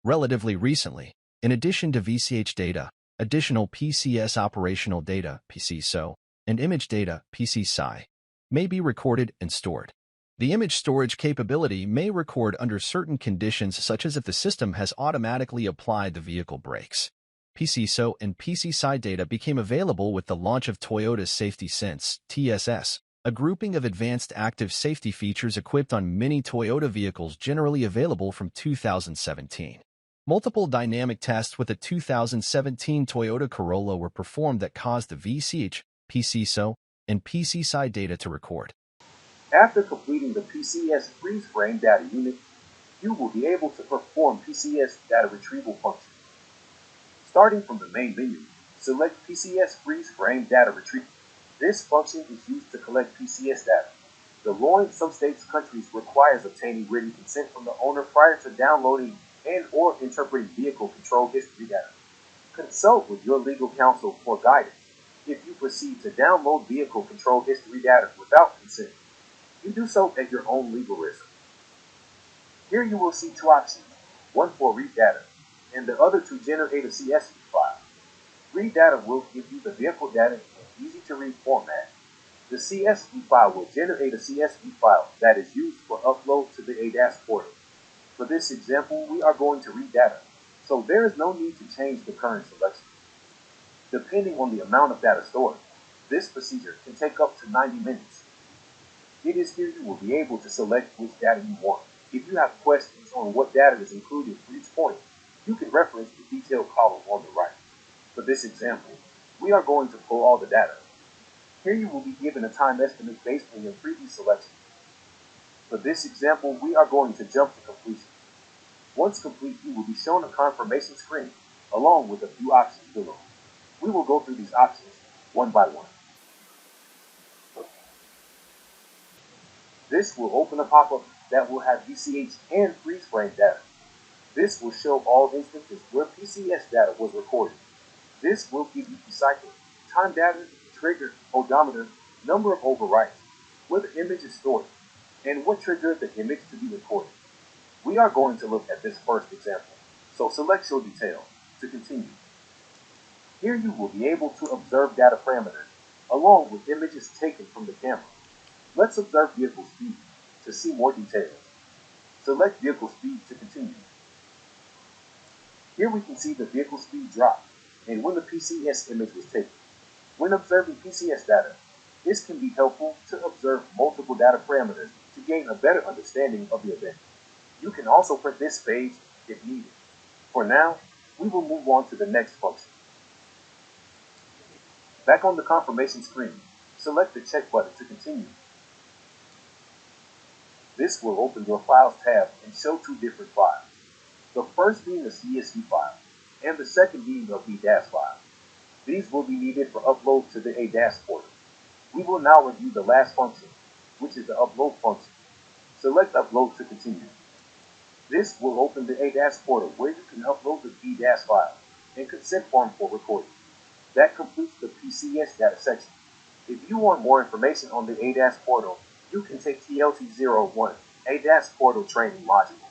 Relatively recently, in addition to VCH data, additional PCS operational data (PCSO) and image data (PCSI) may be recorded and stored. The image storage capability may record under certain conditions, such as if the system has automatically applied the vehicle brakes. PCSO and PCSI data became available with the launch of Toyota's Safety Sense (TSS), a grouping of advanced active safety features equipped on many Toyota vehicles generally available from 2017. Multiple dynamic tests with the 2017 Toyota Corolla were performed that caused the VCH, PCSO, and PCSI data to record. After completing the PCS freeze frame data unit, you will be able to perform PCS data retrieval function. Starting from the main menu, select PCS freeze frame data retrieval. This function is used to collect PCS data. The law in some states and countries requires obtaining written consent from the owner prior to downloading and/or interpreting vehicle control history data. Consult with your legal counsel for guidance if you proceed to download vehicle control history data without consent. You do so at your own legal risk. Here you will see two options, one for read data, and the other to generate a CSV file. Read data will give you the vehicle data in easy-to-read format. The CSV file will generate a CSV file that is used for upload to the ADAS portal. For this example, we are going to read data, so there is no need to change the current selection. Depending on the amount of data stored, this procedure can take up to 90 minutes. It is here you will be able to select which data you want. If you have questions on what data is included for each point, you can reference the detailed column on the right. For this example, we are going to pull all the data. Here you will be given a time estimate based on your previous selection. For this example, we are going to jump to completion. Once complete, you will be shown a confirmation screen, along with a few options below. We will go through these options one by one. This will open a pop-up that will have VCH and freeze frame data. This will show all instances where PCS data was recorded. This will give you the cycle, time data, trigger, odometer, number of overwrites, where the image is stored, and what triggered the image to be recorded. We are going to look at this first example, so select Show Detail to continue. Here you will be able to observe data parameters, along with images taken from the camera. Let's observe vehicle speed to see more details. Select vehicle speed to continue. Here we can see the vehicle speed drop and when the PCS image was taken. When observing PCS data, this can be helpful to observe multiple data parameters to gain a better understanding of the event. You can also print this page if needed. For now, we will move on to the next function. Back on the confirmation screen, select the check button to continue. This will open your Files tab and show two different files. The first being the CSV file, and the second being the ADAS file. These will be needed for upload to the ADAS portal. We will now review the last function, which is the upload function. Select Upload to continue. This will open the ADAS portal where you can upload the ADAS file and consent form for recording. That completes the PCS data section. If you want more information on the ADAS portal, you can take TLT-01, ADAS Portal Training Module.